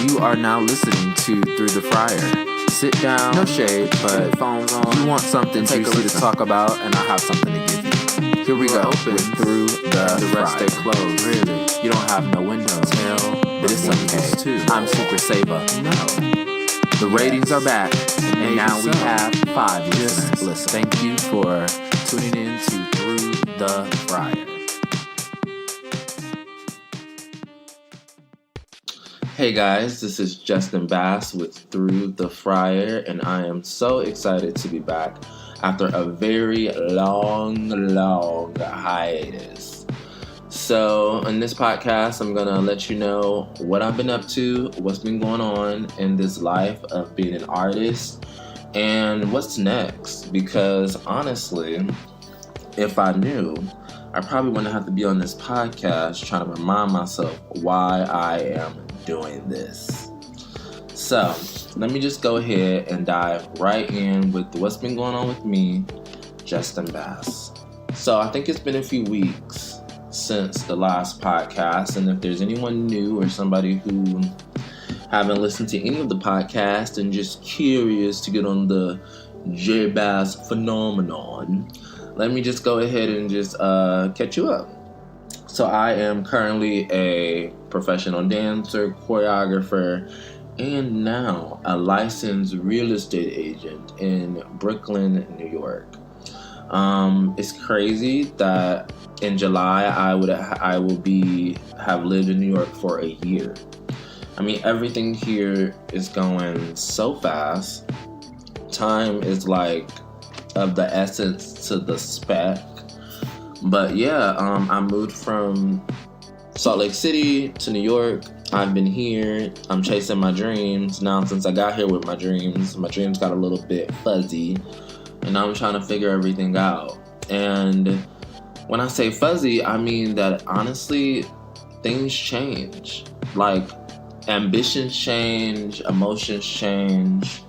You are now listening to Through the Fryer. Sit down, no shade, but phones on. You want something juicy to talk about, and I have something to give you. Here we go. Open through the rest stay closed. Really, you don't have no windows. Hell, but it's okay too. I'm Super Saver. No. The ratings are back, and now we have 5 listeners. Listen, thank you for tuning in to Through the Fryer. Hey guys, this is Justin Bass with Through the Fryer, and I am so excited to be back after a very long hiatus. So, in this podcast, I'm going to let you know what I've been up to, what's been going on in this life of being an artist, and what's next. Because honestly, if I knew, I probably wouldn't have to be on this podcast trying to remind myself why I am doing this. So, let me just go ahead and dive right in with what's been going on with me, Justin Bass. So, I think it's been a few weeks since the last podcast, and if there's anyone new or somebody who haven't listened to any of the podcasts and just curious to get on the J Bass phenomenon, let me just go ahead and just catch you up. So I am currently a professional dancer, choreographer, and now a licensed real estate agent in Brooklyn, New York. It's crazy that in July I will have lived in New York for a year. I mean, everything here is going so fast. Time is like of the essence to the speck. But yeah, I moved from Salt Lake City to New York. I've been here. I'm chasing my dreams. Now, since I got here with my dreams got a little bit fuzzy. And I'm trying to figure everything out. And when I say fuzzy, I mean that honestly, things change. Like, ambitions change, emotions change,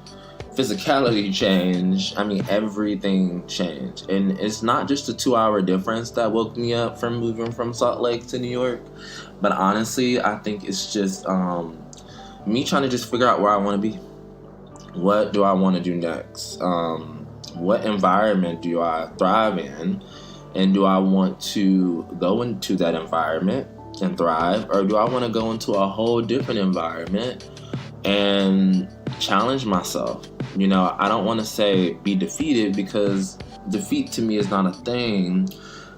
physicality change. I mean, everything changed. And it's not just a 2-hour difference that woke me up from moving from Salt Lake to New York. But honestly, I think it's just me trying to just figure out where I want to be. What do I want to do next? What environment do I thrive in? And do I want to go into that environment and thrive? Or do I want to go into a whole different environment and challenge myself? You know, I don't want to say be defeated, because defeat to me is not a thing,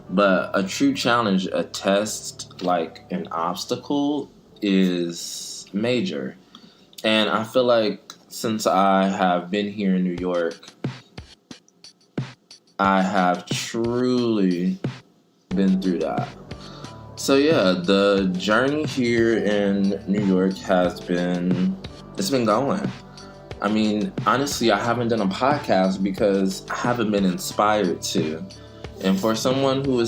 but a true challenge, a test, like an obstacle, is major. And I feel like since I have been here in New York, I have truly been through that. So yeah, the journey here in New York it's been going. I mean, honestly, I haven't done a podcast because I haven't been inspired to. And for someone who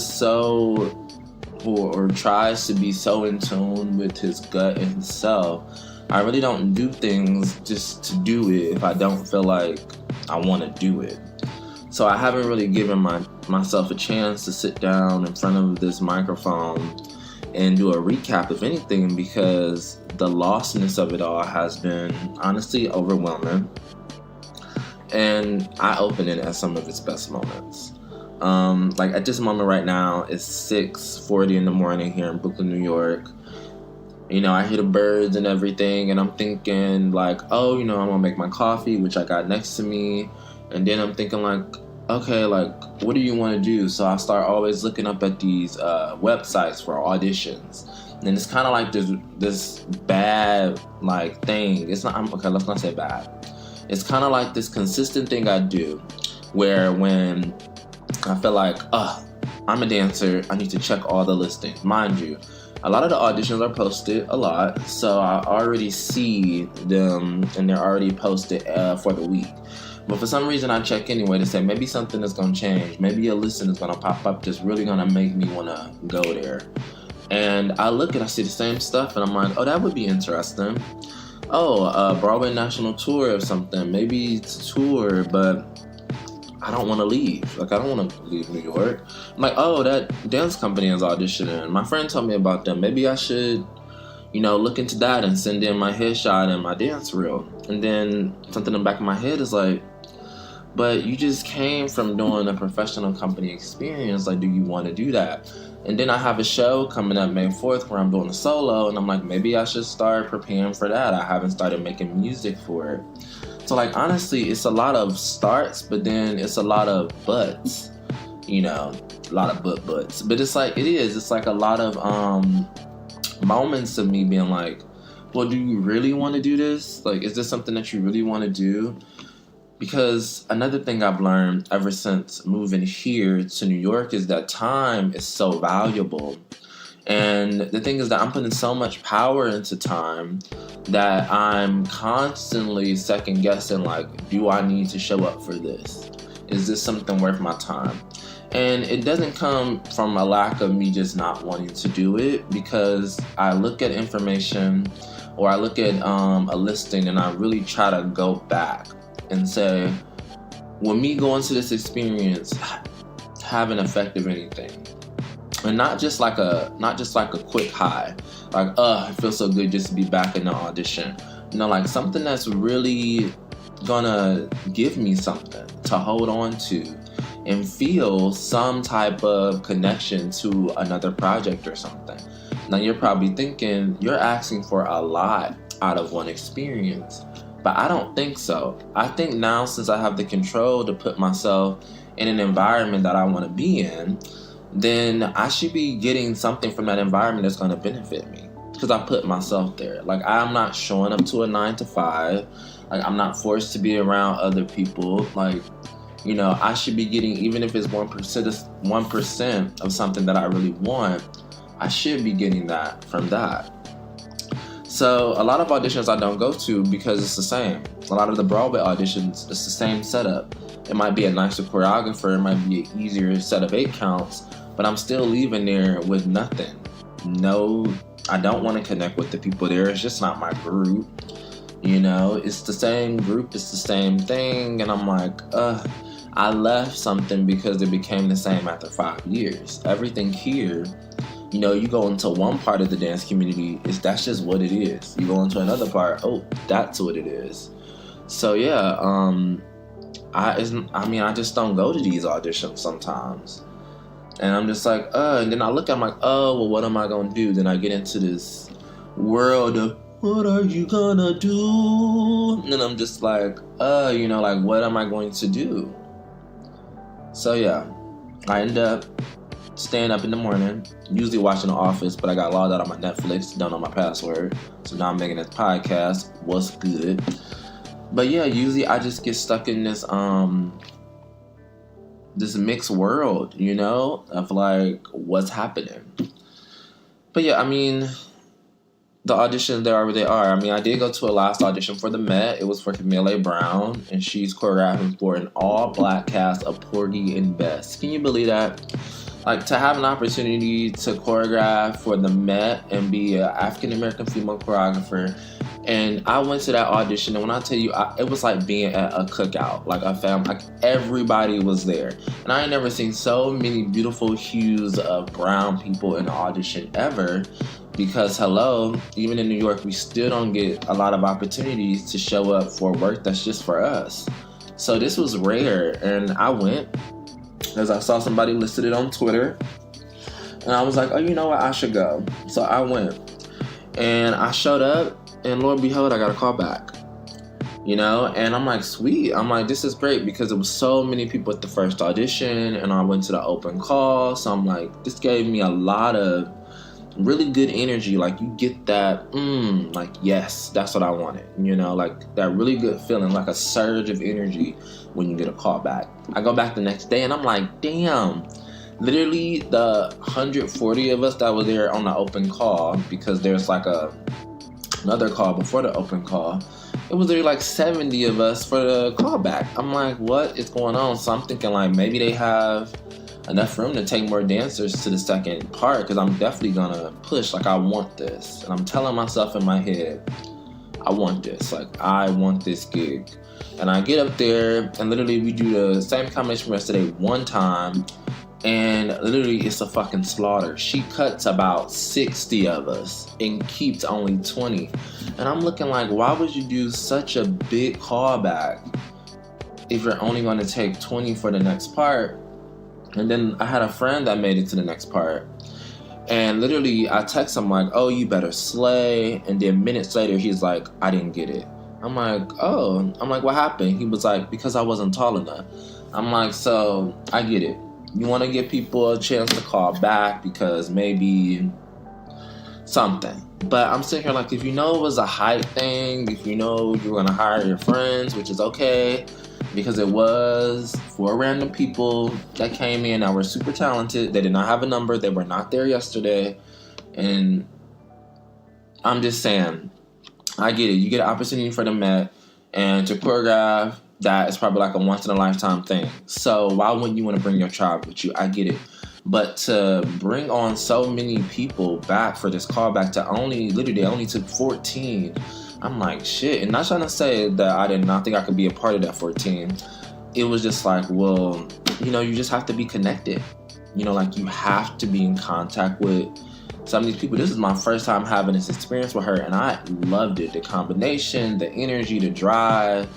tries to be so in tune with his gut and himself, I really don't do things just to do it if I don't feel like I want to do it. So I haven't really given myself a chance to sit down in front of this microphone and do a recap of anything, because the lostness of it all has been honestly overwhelming, and I open it as some of its best moments. Like at this moment right now, it's 6:40 in the morning here in Brooklyn, New York. You know, I hear the birds and everything, and I'm thinking like, oh, you know, I'm gonna make my coffee, which I got next to me, and then I'm thinking like, okay, like, what do you want to do? So I start always looking up at these websites for auditions. And it's kind of like this bad, like, thing. It's not, okay, let's not say bad. It's kind of like this consistent thing I do, where when I feel like, I'm a dancer, I need to check all the listings. Mind you, a lot of the auditions are posted a lot, so I already see them, and they're already posted for the week. But for some reason, I check anyway to say maybe something is going to change. Maybe a listing is going to pop up that's really going to make me want to go there. And I look and I see the same stuff, and I'm like, oh, that would be interesting. Oh, a Broadway national tour of something. Maybe it's a tour, but I don't want to leave. Like, I don't want to leave New York. I'm like, oh, that dance company is auditioning. My friend told me about them. Maybe I should, look into that and send in my headshot and my dance reel. And then something in the back of my head is like, but you just came from doing a professional company experience. Like, do you want to do that? And then I have a show coming up May 4th where I'm doing a solo, and I'm like, maybe I should start preparing for that. I haven't started making music for it. So, like, honestly, it's a lot of starts, but then it's a lot of buts, a lot of buts. But it's like, it's like a lot of moments of me being like, well, do you really want to do this? Like, is this something that you really want to do? Because another thing I've learned ever since moving here to New York is that time is so valuable. And the thing is that I'm putting so much power into time that I'm constantly second guessing, like, do I need to show up for this? Is this something worth my time? And it doesn't come from a lack of me just not wanting to do it, because I look at information or I look at a listing and I really try to go back and say, will me going to this experience have an effect of anything? And not just like a quick high, like, it feels so good just to be back in the audition. Like something that's really gonna give me something to hold on to and feel some type of connection to another project or something. Now you're probably thinking you're asking for a lot out of one experience, but I don't think so. I think now, since I have the control to put myself in an environment that I want to be in, then I should be getting something from that environment that's going to benefit me, because I put myself there. Like, I'm not showing up to a 9 to 5. Like, I'm not forced to be around other people. Like, I should be getting, even if it's 1% of something that I really want, I should be getting that from that. So a lot of auditions I don't go to because it's the same. A lot of the Broadway auditions, it's the same setup. It might be a nicer choreographer, it might be an easier set of 8 counts, but I'm still leaving there with nothing. No, I don't want to connect with the people there. It's just not my group. It's the same group, it's the same thing, and I'm like, I left something because it became the same after 5 years. Everything here, you go into one part of the dance community, that's just what it is. You go into another part, that's what it is. So yeah, I just don't go to these auditions sometimes. And I'm just like, and then I look, I'm like, well, what am I gonna do? Then I get into this world of, what are you gonna do? And I'm just like, like, what am I going to do? So yeah, I end up staying up in the morning, usually watching The Office, but I got logged out on my Netflix, don't know my password, so now I'm making this podcast. What's good? But yeah, usually I just get stuck in this this mixed world, of like what's happening. But yeah, the auditions, they are what they are. I did go to a last audition for the Met. It was for Camille Brown, and she's choreographing for an all-black cast of Porgy and Bess. Can you believe that? Like, to have an opportunity to choreograph for the Met and be an African-American female choreographer. And I went to that audition, and when I tell you, it was like being at a cookout, like a family, like everybody was there. And I ain't never seen so many beautiful hues of brown people in an audition ever. Because hello, even in New York, we still don't get a lot of opportunities to show up for work that's just for us. So this was rare, and I went, as I saw somebody listed it on Twitter, and I was like, oh, you know what, I should go. So I went, and I showed up, and lo and behold, I got a call back. And I'm like, sweet. I'm like, this is great, because there was so many people at the first audition, and I went to the open call. So I'm like, this gave me a lot of really good energy. Like, you get that, like, yes, that's what I wanted. Like that really good feeling, like a surge of energy when you get a call back. I go back the next day, and I'm like, damn. Literally, the 140 of us that were there on the open call, because there's like another call before the open call, it was literally like 70 of us for the callback. I'm like, what is going on? So I'm thinking, like, maybe they have enough room to take more dancers to the second part, because I'm definitely gonna push. Like, I want this, and I'm telling myself in my head, I want this. Like, I want this gig. And I get up there, and literally we do the same combination from yesterday one time, And literally, it's a fucking slaughter. She cuts about 60 of us and keeps only 20. And I'm looking like, why would you do such a big callback if you're only going to take 20 for the next part? And then I had a friend that made it to the next part. And literally, I text him like, oh, you better slay. And then minutes later, he's like, I didn't get it. I'm like, oh. I'm like, what happened? He was like, because I wasn't tall enough. I'm like, so I get it. You want to give people a chance to call back because maybe something. But I'm sitting here like, if you know it was a height thing, if you know you were going to hire your friends, which is okay, because it was 4 random people that came in that were super talented. They did not have a number. They were not there yesterday. And I'm just saying, I get it. You get an opportunity for the Met, and to choreograph, that is probably like a once-in-a-lifetime thing. So why wouldn't you want to bring your tribe with you? I get it. But to bring on so many people back for this callback to they only took 14. I'm like, shit. And not trying to say that I did not think I could be a part of that 14. It was just like, well, you just have to be connected. Like you have to be in contact with some of these people. This is my first time having this experience with her, and I loved it. The combination, the energy, the drive.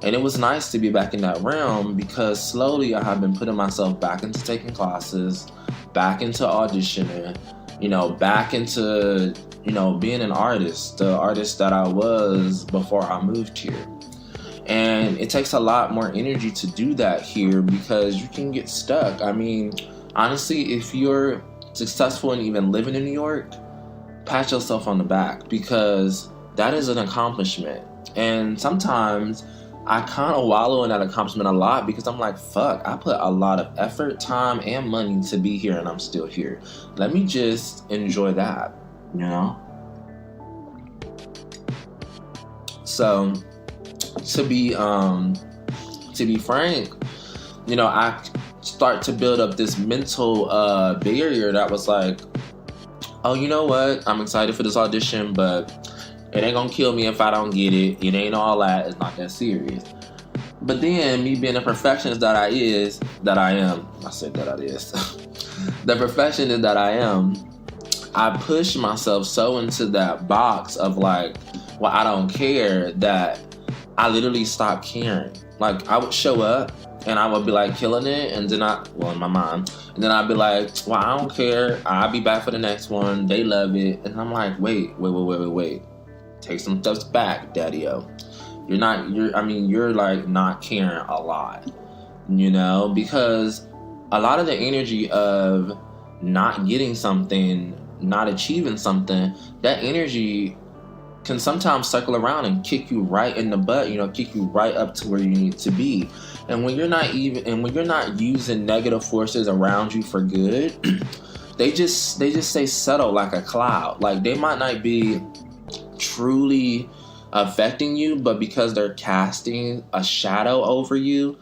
And it was nice to be back in that realm because slowly I have been putting myself back into taking classes, back into auditioning, back into, being an artist, the artist that I was before I moved here. And it takes a lot more energy to do that here because you can get stuck. I mean, honestly, if you're successful in even living in New York, pat yourself on the back because that is an accomplishment. And sometimes I kind of wallow in that accomplishment a lot because I'm like, fuck, I put a lot of effort, time, and money to be here and I'm still here. Let me just enjoy that, So, to be frank, I start to build up this mental barrier that was like, oh, you know what? I'm excited for this audition, but it ain't gonna kill me if I don't get it. It ain't all that. It's not that serious. But then, me being the perfectionist that I am. I said that I is. The perfectionist that I am, I push myself so into that box of like, well, I don't care, that I literally stopped caring. Like, I would show up and I would be like killing it, and then in my mind, and then I'd be like, well, I don't care. I'll be back for the next one. They love it. And I'm like, wait. Take some steps back, daddy-o. You're like not caring a lot, because a lot of the energy of not getting something, not achieving something, that energy can sometimes circle around and kick you right in the butt, kick you right up to where you need to be. And when you're not using negative forces around you for good, they just stay settled like a cloud. Like they might not be truly affecting you, but because they're casting a shadow over you,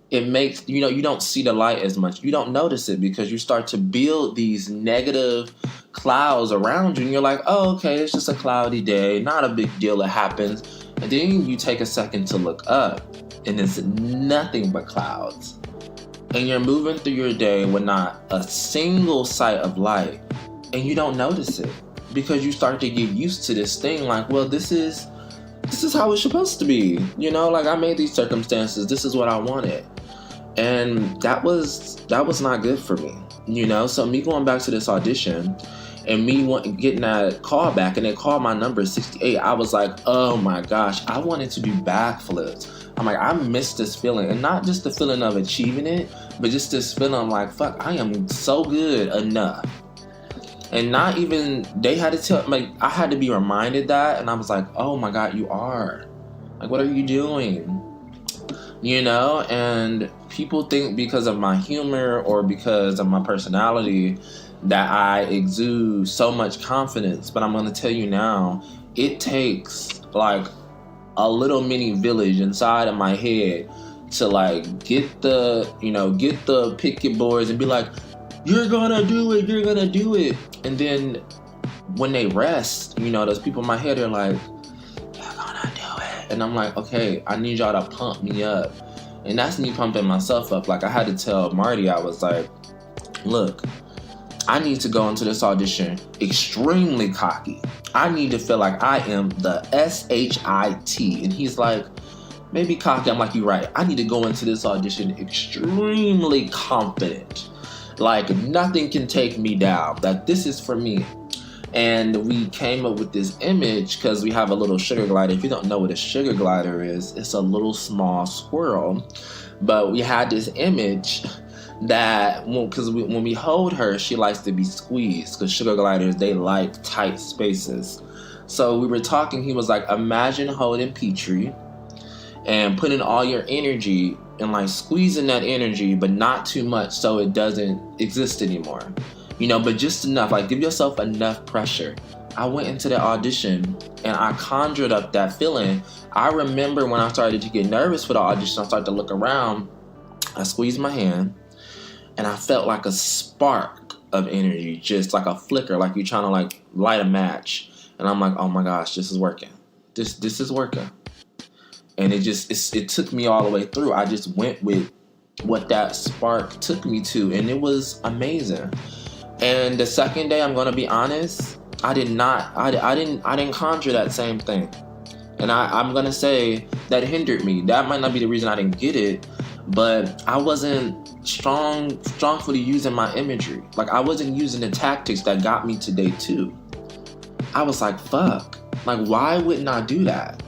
it makes you don't see the light as much. You don't notice it because you start to build these negative clouds around you, and you're like, oh, okay, it's just a cloudy day, not a big deal, it happens. And then you take a second to look up, and it's nothing but clouds, and you're moving through your day with not a single sight of light, and you don't notice it because you start to get used to this thing. Like, well, this is how it's supposed to be, like I made these circumstances, this is what I wanted. And that was not good for me, So me going back to this audition and me getting that call back, and they called my number 68, I was like, oh my gosh, I wanted to do backflips. I'm like, I missed this feeling, and not just the feeling of achieving it, but just this feeling like, fuck, I am so good enough. And not even, they had to tell, like, I had to be reminded that, and I was like, oh my God, you are. Like, what are you doing? And people think because of my humor or because of my personality that I exude so much confidence. But I'm going to tell you now, it takes like a little mini village inside of my head to like get the picket boards and be like, you're gonna do it. And then when they rest, those people in my head are like, you're gonna do it. And I'm like, okay, I need y'all to pump me up. And that's me pumping myself up. Like I had to tell Marty, I was like, look, I need to go into this audition extremely cocky. I need to feel like I am the SHIT. And he's like, maybe cocky. I'm like, you're right. I need to go into this audition extremely confident. Like, nothing can take me down. That this is for me. And we came up with this image because we have a little sugar glider. If you don't know what a sugar glider is, it's a little small squirrel. But we had this image that, because when we hold her, she likes to be squeezed, because sugar gliders, they like tight spaces. So we were talking, he was like, imagine holding Petrie and putting all your energy and like squeezing that energy, but not too much so it doesn't exist anymore. You know, but just enough, like give yourself enough pressure. I went into the audition and I conjured up that feeling. I remember when I started to get nervous for the audition, I started to look around, I squeezed my hand, and I felt like a spark of energy, just like a flicker, like you're trying to like light a match. And I'm like, oh my gosh, this is working. This is working. And it took me all the way through. I just went with what that spark took me to, and it was amazing. And the second day, I'm gonna be honest, I didn't conjure that same thing. And I'm gonna say that hindered me. That might not be the reason I didn't get it, but I wasn't strongfully using my imagery. Like, I wasn't using the tactics that got me to day 2. I was like, fuck. Like, why wouldn't I do that?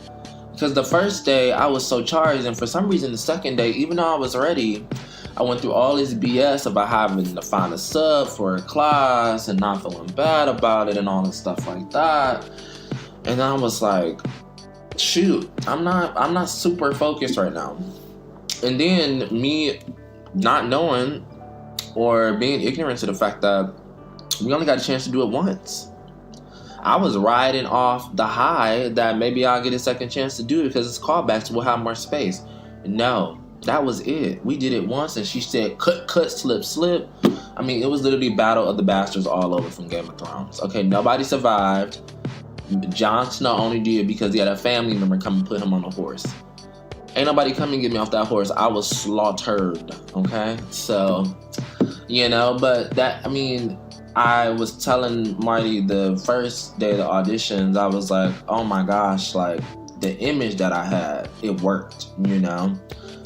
Because the first day I was so charged, and for some reason the second day, even though I was ready, I went through all this BS about having to find a sub for a class and not feeling bad about it and all this stuff like that. And I was like, shoot, I'm not super focused right now. And then me not knowing or being ignorant to the fact that we only got a chance to do it once. I was riding off the high that maybe I'll get a second chance to do it because it's callbacks, we'll have more space. No, that was it. We did it once and she said, cut, slip. I mean, it was literally Battle of the Bastards all over from Game of Thrones. Okay, nobody survived. Jon Snow only did because he had a family member come and put him on a horse. Ain't nobody come and get me off that horse. I was slaughtered, okay? So, you know, but that, I mean, I was telling Marty the first day of the auditions, I was like, oh my gosh, like, the image that I had, it worked, you know?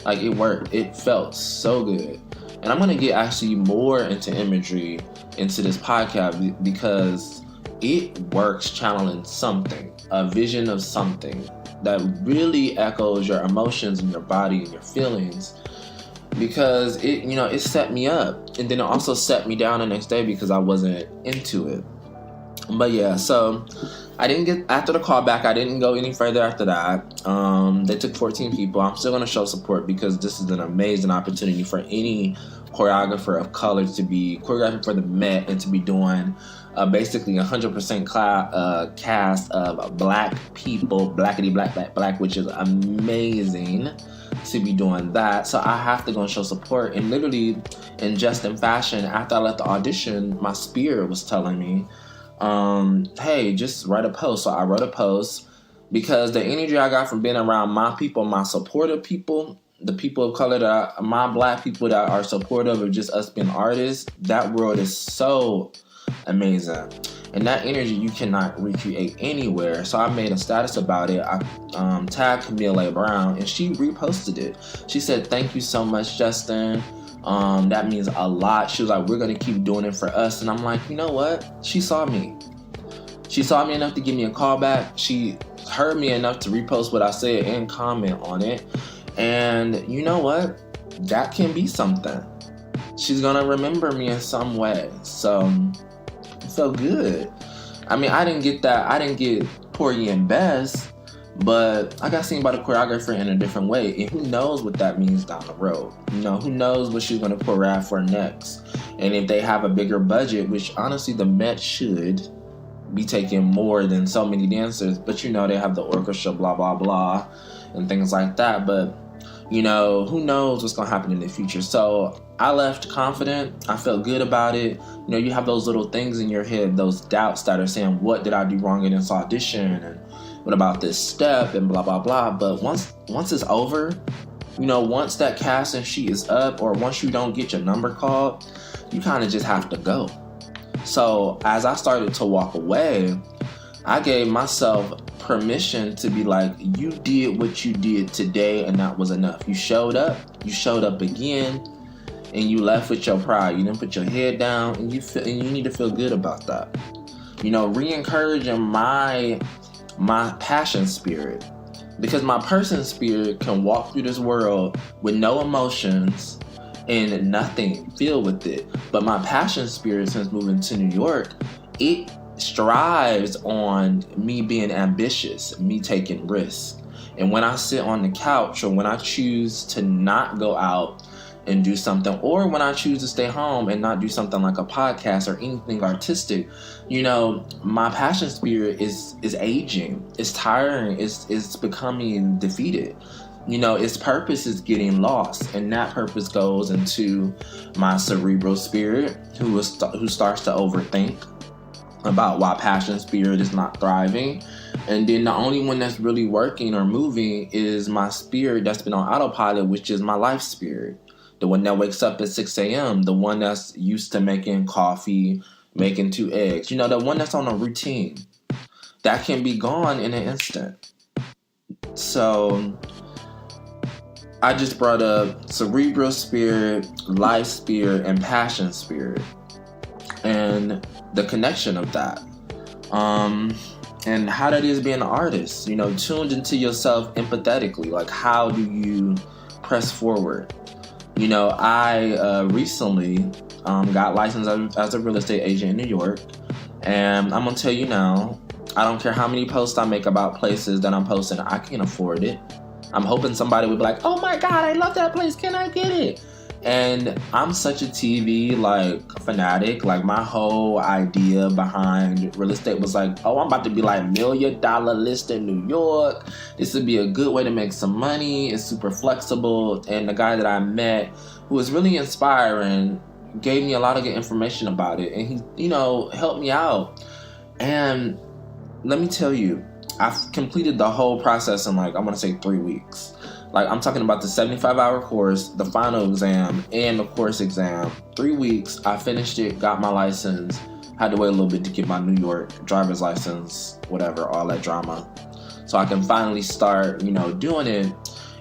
Like, it worked. It felt so good. And I'm going to get actually more into imagery into this podcast because it works channeling something, a vision of something that really echoes your emotions and your body and your feelings, because it, you know, it set me up, and then it also set me down the next day because I wasn't into it. But yeah, so I didn't get, after the callback, I didn't go any further after that. They took 14 people. I'm still going to show support because this is an amazing opportunity for any choreographer of color to be choreographing for the Met and to be doing basically 100% cast of black people, blackity black, which is amazing to be doing that. So I have to go and show support. And literally, in just in fashion, after I left the audition, my spirit was telling me, hey, just write a post. So I wrote a post because the energy I got from being around my people, my supportive people, the people of color, my black people that are supportive of just us being artists, that world is so amazing. And that energy you cannot recreate anywhere. So I made a status about it. I tagged Camille A. Brown and she reposted it. She said, thank you so much, Justin. That means a lot. She was like, we're going to keep doing it for us. And I'm like, you know what? She saw me. She saw me enough to give me a call back. She heard me enough to repost what I said and comment on it. And you know what? That can be something. She's going to remember me in some way. So it felt good. I mean, I didn't get that. I didn't get Porgy and Bess, but I got seen by the choreographer in a different way. And who knows what that means down the road? You know, who knows what she's going to choreograph for next? And if they have a bigger budget, which honestly the Met should be taking more than so many dancers, but you know, they have the orchestra, blah, blah, blah, and things like that. But, you know, who knows what's going to happen in the future? So I left confident. I felt good about it. You know, you have those little things in your head, those doubts that are saying, what did I do wrong in this audition? And what about this step? And blah, blah, blah. But once it's over, once that casting sheet is up, or once you don't get your number called, you kind of just have to go. So as I started to walk away, I gave myself permission to be like, you did what you did today, and that was enough. You showed up again, and you left with your pride. You didn't put your head down, and you need to feel good about that. Re-encouraging my passion spirit, because my person spirit can walk through this world with no emotions and nothing filled with it. But my passion spirit, since moving to New York, it strives on me being ambitious, me taking risks. And when I sit on the couch, or when I choose to not go out and do something, or when I choose to stay home and not do something like a podcast or anything artistic, my passion spirit is aging, it's tiring, it's becoming defeated. Its purpose is getting lost, and that purpose goes into my cerebral spirit, who starts to overthink about why passion spirit is not thriving. And then the only one that's really working or moving is my spirit that's been on autopilot, which is my life spirit. The one that wakes up at 6 a.m., the one that's used to making coffee, making 2 eggs, the one that's on a routine. That can be gone in an instant. So I just brought up cerebral spirit, life spirit, and passion spirit, and the connection of that. And how that is being an artist, tuned into yourself empathetically. Like, how do you press forward? I recently got licensed as a real estate agent in New York. And I'm going to tell you now, I don't care how many posts I make about places that I'm posting, I can't afford it. I'm hoping somebody would be like, oh my God, I love that place, can I get it? And I'm such a TV fanatic. My whole idea behind real estate was like, oh, I'm about to be $1 million list in New York. This would be a good way to make some money. It's super flexible. And the guy that I met, who was really inspiring, gave me a lot of good information about it. And he, helped me out. And let me tell you, I've completed the whole process in I want to say 3 weeks. I'm talking about the 75-hour course, the final exam, and the course exam. 3 weeks, I finished it, got my license, had to wait a little bit to get my New York driver's license, whatever, all that drama. So I can finally start, doing it.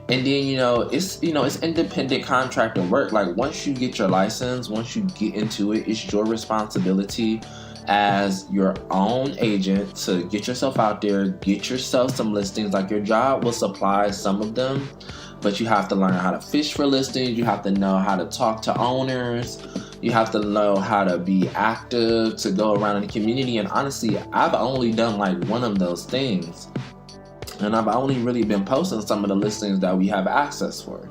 And then, it's independent contractor work. Once you get your license, once you get into it, it's your responsibility as your own agent to get yourself out there, get yourself some listings. Your job will supply some of them, but you have to learn how to fish for listings. You have to know how to talk to owners. You have to know how to be active, to go around in the community. And honestly, I've only done one of those things. And I've only really been posting some of the listings that we have access for.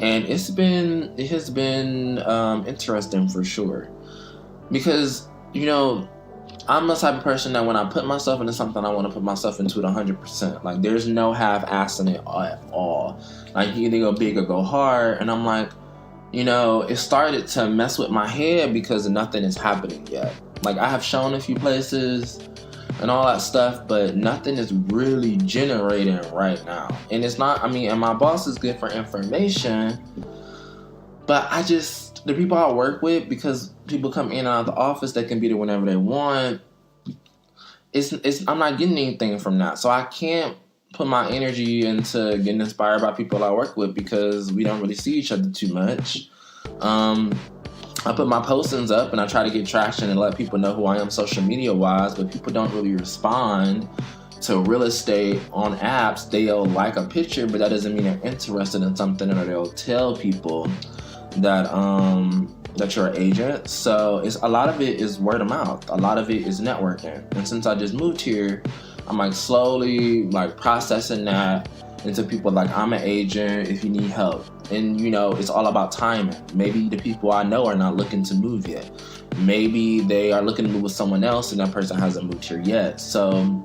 And it has been interesting for sure. Because I'm the type of person that when I put myself into something, I want to put myself into it 100%. There's no half-assing it at all. You either go big or go hard. And I'm it started to mess with my head because nothing is happening yet. I have shown a few places and all that stuff, but nothing is really generating right now. And it's not, and my boss is good for information, but the people I work with, because people come in and out of the office, they can be there whenever they want. I'm not getting anything from that. So I can't put my energy into getting inspired by people I work with because we don't really see each other too much. I put my postings up and I try to get traction and let people know who I am social media wise, but people don't really respond to real estate on apps. They'll like a picture, but that doesn't mean they're interested in something, or they'll tell people that you're an agent. So a lot of it is word of mouth. A lot of it is networking. And since I just moved here, I'm slowly processing that into people I'm an agent if you need help. And it's all about timing. Maybe the people I know are not looking to move yet. Maybe they are looking to move with someone else and that person hasn't moved here yet. So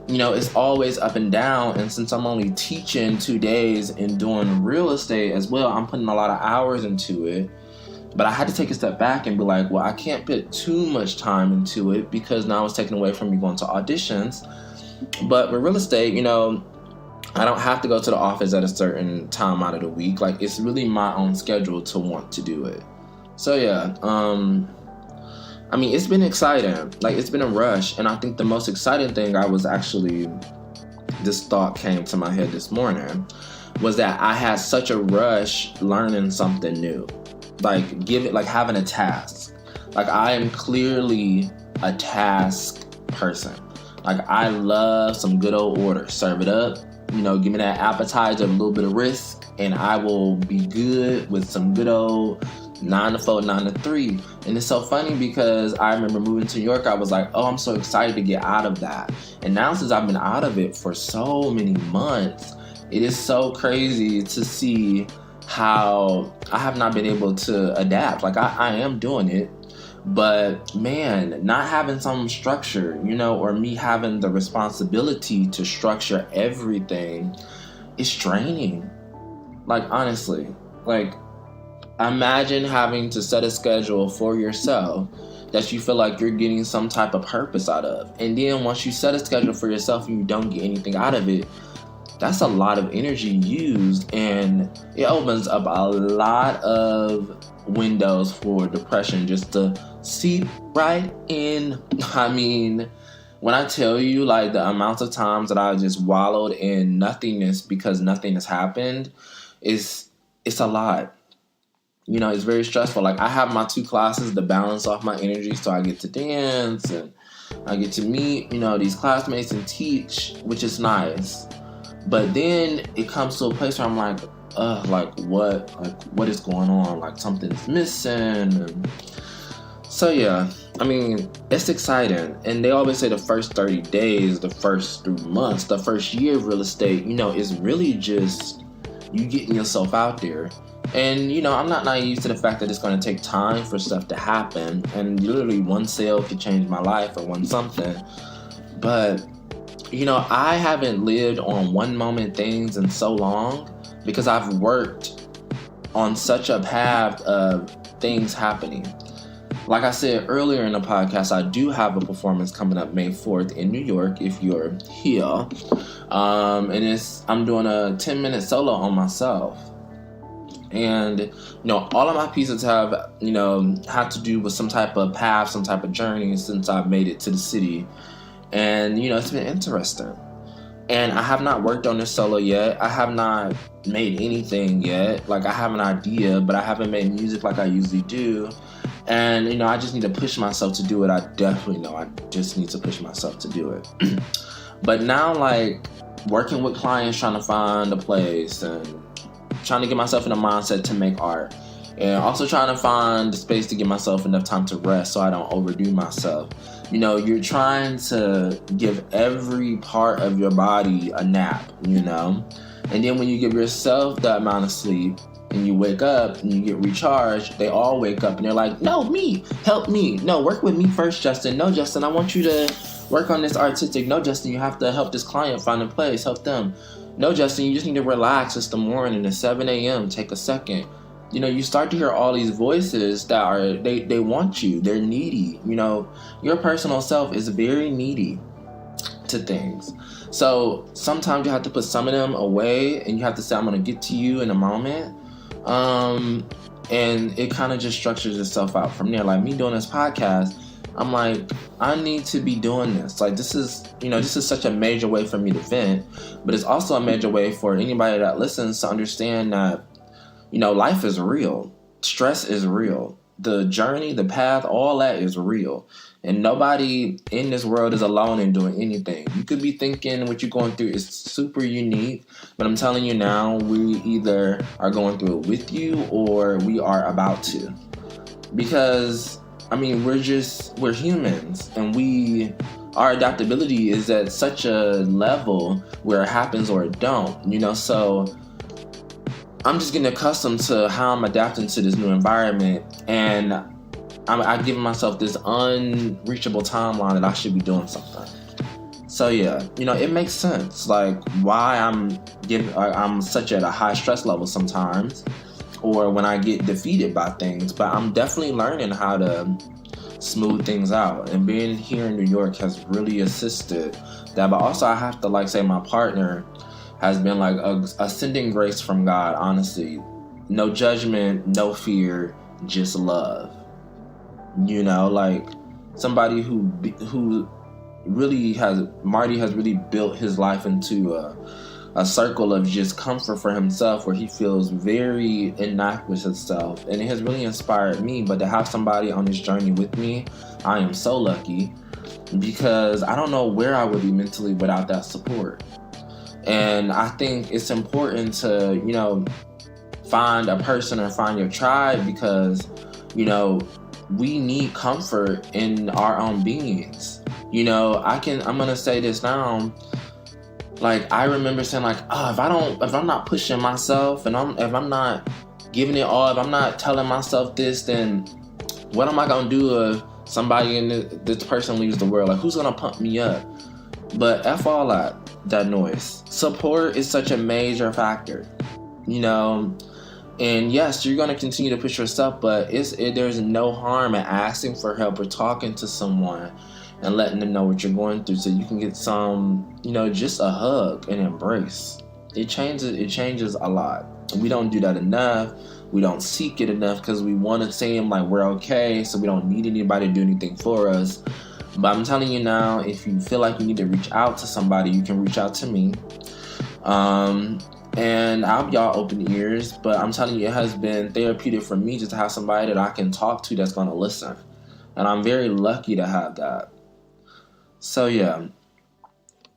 it's always up and down. And since I'm only teaching 2 days and doing real estate as well, I'm putting a lot of hours into it. But I had to take a step back and be well, I can't put too much time into it because now it's taken away from me going to auditions. But with real estate, I don't have to go to the office at a certain time out of the week. Like, it's really my own schedule to want to do it. So yeah, I mean, it's been exciting. Like, it's been a rush. And I think the most exciting thing this thought came to my head this morning, was that I had such a rush learning something new. Like, having a task. Like, I am clearly a task person. Like, I love some good old order. Serve it up. Give me that appetizer, a little bit of risk, and I will be good with some good old 9 to 4, 9 to 3. And it's so funny because I remember moving to New York, I was like, oh, I'm so excited to get out of that. And now, since I've been out of it for so many months, it is so crazy to see how I have not been able to adapt. Like, I am doing it, but man, not having some structure, or me having the responsibility to structure everything is draining. Like, honestly, like, imagine having to set a schedule for yourself that you feel like you're getting some type of purpose out of. And then once you set a schedule for yourself and you don't get anything out of it, that's a lot of energy used, and it opens up a lot of windows for depression just to seep right in. I mean, when I tell you, like, the amount of times that I just wallowed in nothingness because nothing has happened, it's a lot. It's very stressful. Like, I have my 2 classes to balance off my energy, so I get to dance and I get to meet, these classmates and teach, which is nice. But then it comes to a place where I'm like, what is going on? Like, something's missing. And so yeah, I mean, it's exciting. And they always say the first 30 days, the first 3 months, the first year of real estate, is really just you getting yourself out there. And, I'm not naive to the fact that it's going to take time for stuff to happen. And literally one sale could change my life, or one something. But, I haven't lived on one moment things in so long, because I've worked on such a path of things happening. Like I said earlier in the podcast, I do have a performance coming up May 4th in New York, if you're here. And I'm doing a 10-minute solo on myself. And, all of my pieces have to do with some type of path, some type of journey since I've made it to the city. And, it's been interesting. And I have not worked on this solo yet. I have not made anything yet. Like, I have an idea, but I haven't made music like I usually do. And, I just need to push myself to do it. I definitely know I just need to push myself to do it. But now, like, working with clients, trying to find a place and trying to get myself in a mindset to make art. And also trying to find the space to give myself enough time to rest so I don't overdo myself. You're trying to give every part of your body a nap, And then when you give yourself that amount of sleep and you wake up and you get recharged, they all wake up and they're like, no, me, help me. No, work with me first, Justin. No, Justin, I want you to work on this artistic. No, Justin, you have to help this client find a place, help them. No, Justin, you just need to relax. It's the morning, it's 7 a.m. Take a second. You start to hear all these voices that are, they want you. They're needy. Your personal self is very needy to things. So sometimes you have to put some of them away and you have to say, I'm going to get to you in a moment. And it kind of just structures itself out from there. Like me doing this podcast, I'm like, I need to be doing this. Like, this is such a major way for me to vent, but it's also a major way for anybody that listens to understand that, life is real. Stress is real. The journey, the path, all that is real. And nobody in this world is alone in doing anything. You could be thinking what you're going through is super unique, but I'm telling you now, we either are going through it with you or we are about to. Because, we're humans, and our adaptability is at such a level where it happens or it don't, so I'm just getting accustomed to how I'm adapting to this new environment, and I give myself this unreachable timeline that I should be doing something. So yeah, it makes sense, like why I'm such at a high stress level sometimes, or when I get defeated by things. But I'm definitely learning how to smooth things out, and being here in New York has really assisted that. But also I have to say my partner has been like a ascending grace from God, honestly. No judgment, no fear, just love. You know, like somebody who really has, Marty has really built his life into a circle of just comfort for himself, where he feels very enough with himself, and it has really inspired me. But to have somebody on this journey with me, I am so lucky, because I don't know where I would be mentally without that support. And I think it's important to, you know, find a person or find your tribe, because, you know, we need comfort in our own beings. You know, I'm gonna say this now. Like, I remember saying, like, if I'm not pushing myself, and if I'm not giving it all, if I'm not telling myself this, then what am I gonna do if somebody in this person leaves the world? Like, who's gonna pump me up? But F all that noise. Support is such a major factor, you know. And yes, you're gonna continue to push yourself, but there's no harm in asking for help or talking to someone and letting them know what you're going through, so you can get some, you know, just a hug and embrace. It changes a lot. We don't do that enough. We don't seek it enough, because we want to seem like we're okay, so we don't need anybody to do anything for us. But I'm telling you now, if you feel like you need to reach out to somebody, you can reach out to me. And I'll be all open ears, but I'm telling you, it has been therapeutic for me just to have somebody that I can talk to that's going to listen. And I'm very lucky to have that. So yeah,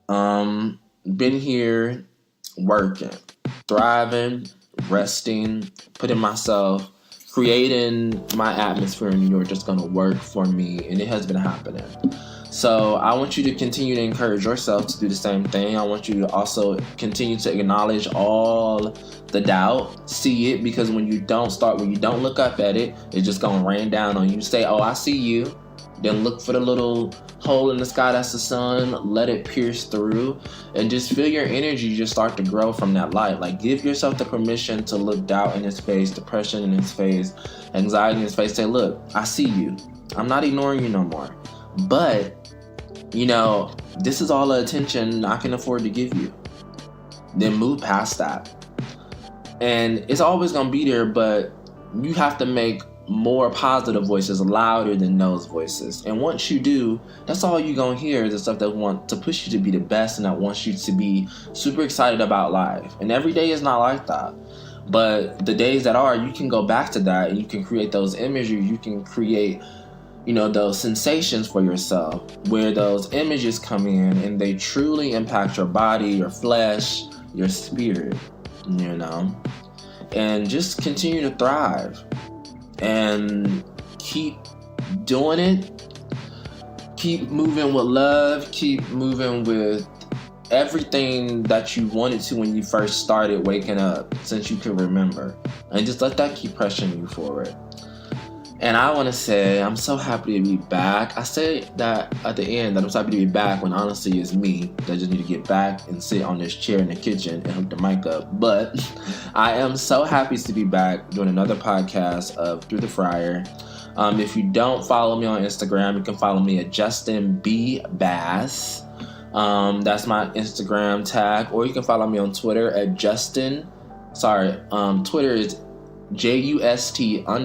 been here working, thriving, resting, putting myself, creating my atmosphere in New York that's going to work for me, and it has been happening. So I want you to continue to encourage yourself to do the same thing. I want you to also continue to acknowledge all the doubt, see it, because when you don't look up at it, it's just going to rain down on you. Say, oh, I see you. Then look for the little hole in the sky that's the sun. Let it pierce through, and just feel your energy just start to grow from that light. Like, give yourself the permission to look doubt in his face, depression in his face, anxiety in his face. Say, look, I see you. I'm not ignoring you no more. But, you know, this is all the attention I can afford to give you. Then move past that. And it's always going to be there, but you have to make more positive voices louder than those voices. And once you do, that's all you're going to hear is the stuff that want to push you to be the best and that wants you to be super excited about life. And every day is not like that. But the days that are, you can go back to that, and you can create those images. You can create, you know, those sensations for yourself, where those images come in and they truly impact your body, your flesh, your spirit, you know. And just continue to thrive. And keep doing it. Keep moving with love. Keep moving with everything that you wanted to when you first started waking up, since you can remember. And just let that keep pushing you forward. And I want to say, I'm so happy to be back. I say that at the end, that I'm so happy to be back, when honestly it's me that just need to get back and sit on this chair in the kitchen and hook the mic up. But I am so happy to be back doing another podcast of Through the Fryer. If you don't follow me on Instagram, you can follow me at Justin B. Bass. That's my Instagram tag. Or you can follow me on Twitter at Twitter is JUST_IN_LIVE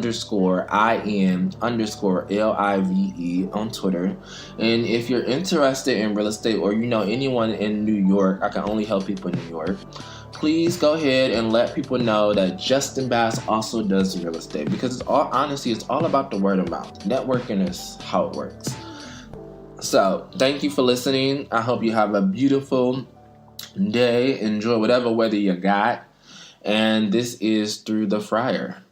on Twitter. And if you're interested in real estate, or you know anyone in New York, I can only help people in New York, please go ahead and let people know that Justin Bass also does real estate, because it's all about the word of mouth. Networking is how it works. So thank you for listening. I hope you have a beautiful day. Enjoy whatever weather you got. And this is Through the Fryer.